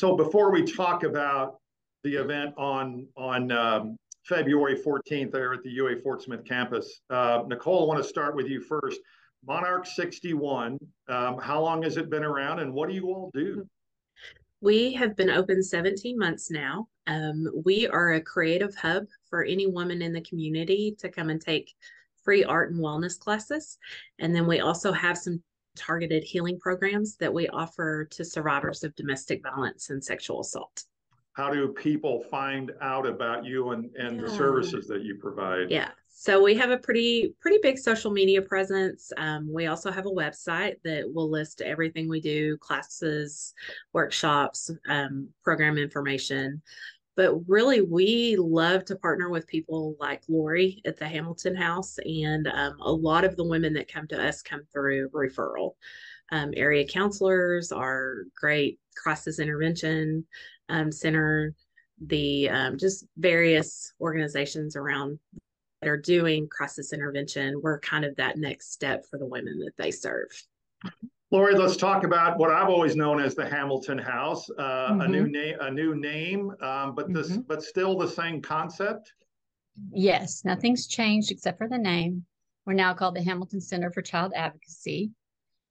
So before we talk about the event on February 14th there at the UA Fort Smith campus, Nicole, I want to start with you first. Monarch 61, how long has it been around and what do you all do? We have been open 17 months now. We are a creative hub for any woman in the community to come and take free art and wellness classes. And then we also have some targeted healing programs that we offer to survivors of domestic violence and sexual assault. How do people find out about you and the services that you provide? Yeah. So we have a pretty big social media presence. We also have a website that will list everything we do, classes, workshops, program information. But really, we love to partner with people like Lori at the Hamilton House. And a lot of the women that come to us come through referral. Area counselors, our great crisis intervention center, the just various organizations around that are doing crisis intervention. We're kind of that next step for the women that they serve. Lori, let's talk about what I've always known as the Hamilton House, a new name, but still the same concept. Yes, nothing's changed except for the name. We're now called the Hamilton Center for Child Advocacy,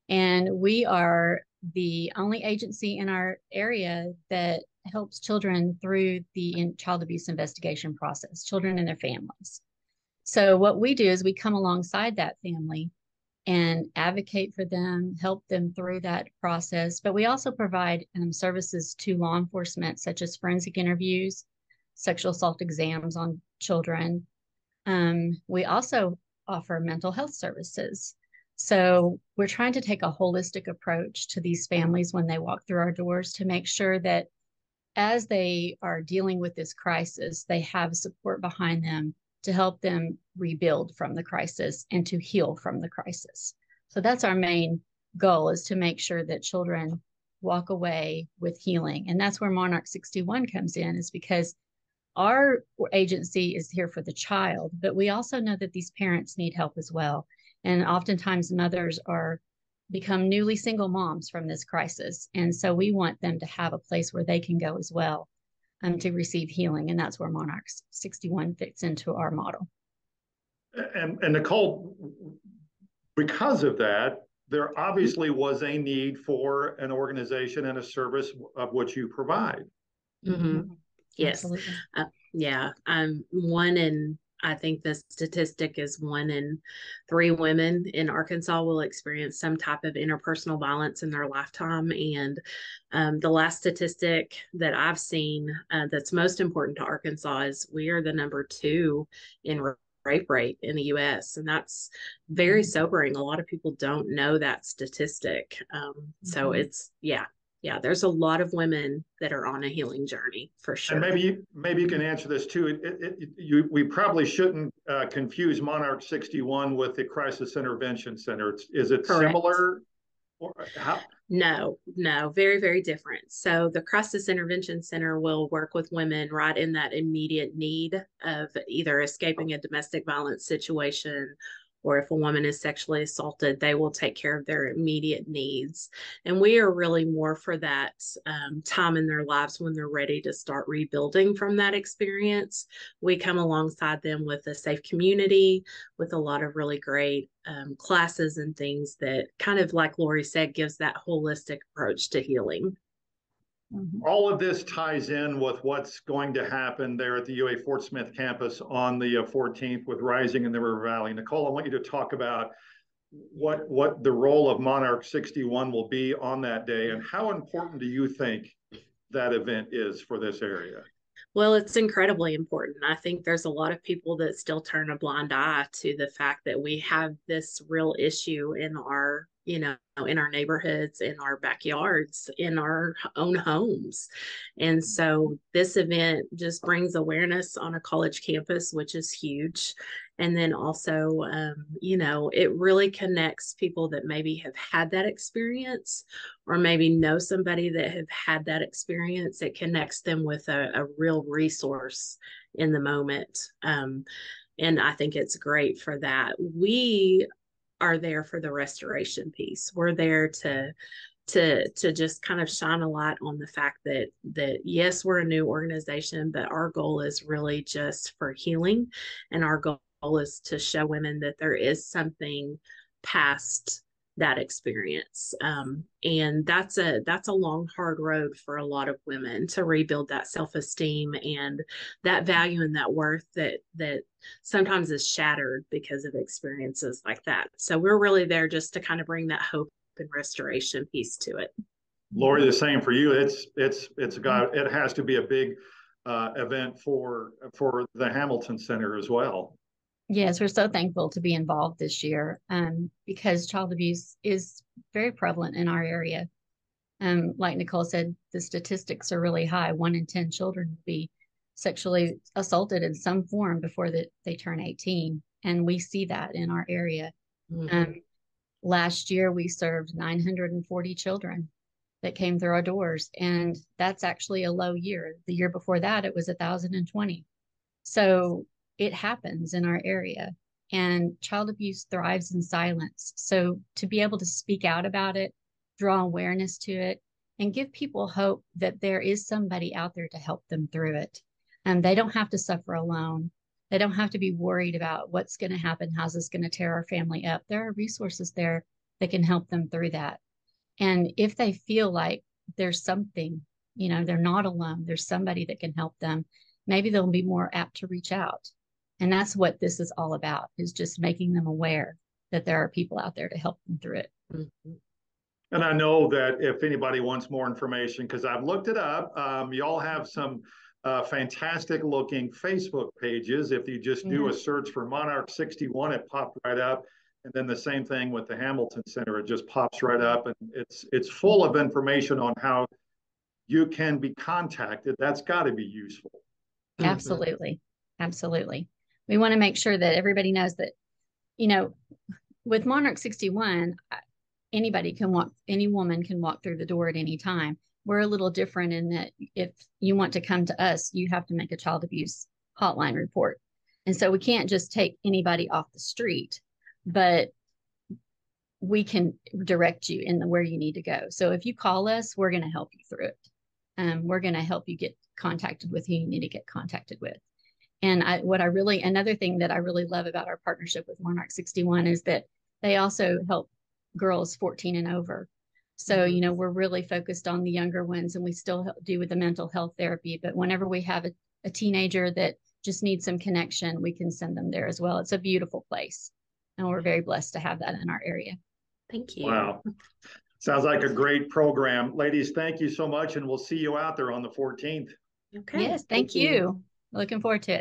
and we are the only agency in our area that helps children through the child abuse investigation process, children and their families. So what we do is we come alongside that family and advocate for them, help them through that process. But we also provide services to law enforcement, such as forensic interviews, sexual assault exams on children. We also offer mental health services. So we're trying to take a holistic approach to these families when they walk through our doors to make sure that as they are dealing with this crisis, they have support behind them to help them rebuild from the crisis and to heal from the crisis. So that's our main goal, is to make sure that children walk away with healing. And that's where Monarch 61 comes in, is because our agency is here for the child, but we also know that these parents need help as well. And oftentimes mothers become newly single moms from this crisis. And so we want them to have a place where they can go as well to receive healing. And that's where Monarch 61 fits into our model. And Nicole, because of that, there obviously was a need for an organization and a service of which you provide. Yes. Yeah. I think the statistic is 1 in 3 women in Arkansas will experience some type of interpersonal violence in their lifetime. And the last statistic that I've seen that's most important to Arkansas is we are the number 2 in rape rate in the U.S. And that's very sobering. A lot of people don't know that statistic. So it's, yeah, there's a lot of women that are on a healing journey for sure. And maybe you can answer this too. We probably shouldn't confuse Monarch 61 with the Crisis Intervention Center. Is it Correct. Similar? Or how? No, very, very different. So the Crisis Intervention Center will work with women right in that immediate need of either escaping a domestic violence situation, or if a woman is sexually assaulted, they will take care of their immediate needs. And we are really more for that time in their lives when they're ready to start rebuilding from that experience. We come alongside them with a safe community, with a lot of really great classes and things that kind of, like Lori said, gives that holistic approach to healing. All of this ties in with what's going to happen there at the UA Fort Smith campus on the 14th with Rising in the River Valley. Nicole, I want you to talk about what the role of Monarch 61 will be on that day, and how important do you think that event is for this area? Well, it's incredibly important. I think there's a lot of people that still turn a blind eye to the fact that we have this real issue in our, in our neighborhoods, in our backyards, in our own homes. And so this event just brings awareness on a college campus, which is huge. And then also, it really connects people that maybe have had that experience, or maybe know somebody that have had that experience. It connects them with a real resource in the moment. And I think it's great for that. We are there for the restoration piece. We're there to to just kind of shine a light on the fact that yes, we're a new organization, but our goal is really just for healing, and our goal is to show women that there is something past that experience. And that's a long, hard road for a lot of women to rebuild that self-esteem and that value and that worth that sometimes is shattered because of experiences like that. So we're really there just to kind of bring that hope and restoration piece to it. Lori, the same for you. It has to be a big event for the Hamilton Center as well. Yes, we're so thankful to be involved this year because child abuse is very prevalent in our area. Like Nicole said, the statistics are really high. 1 in 10 children will be sexually assaulted in some form before they turn 18. And we see that in our area. Mm-hmm. Last year, we served 940 children that came through our doors. And that's actually a low year. The year before that, it was 1,020. So it happens in our area, and child abuse thrives in silence. So to be able to speak out about it, draw awareness to it, and give people hope that there is somebody out there to help them through it. And they don't have to suffer alone. They don't have to be worried about what's going to happen. How's this going to tear our family up? There are resources there that can help them through that. And if they feel like there's something, they're not alone, there's somebody that can help them, maybe they'll be more apt to reach out. And that's what this is all about, is just making them aware that there are people out there to help them through it. Mm-hmm. And I know that if anybody wants more information, because I've looked it up, y'all have some fantastic looking Facebook pages. If you just do a search for Monarch 61, it popped right up. And then the same thing with the Hamilton Center, it just pops right up. And it's full of information on how you can be contacted. That's got to be useful. Absolutely. Absolutely. We want to make sure that everybody knows that, with Monarch 61, any woman can walk through the door at any time. We're a little different in that if you want to come to us, you have to make a child abuse hotline report. And so we can't just take anybody off the street, but we can direct you in where you need to go. So if you call us, we're going to help you through it. We're going to help you get contacted with who you need to get contacted with. And another thing that I really love about our partnership with Monarch 61 is that they also help girls 14 and over. So, we're really focused on the younger ones, and we still do with the mental health therapy. But whenever we have a teenager that just needs some connection, we can send them there as well. It's a beautiful place, and we're very blessed to have that in our area. Thank you. Wow. Sounds like a great program. Ladies, thank you so much, and we'll see you out there on the 14th. Okay. Yes, thank you. Looking forward to it.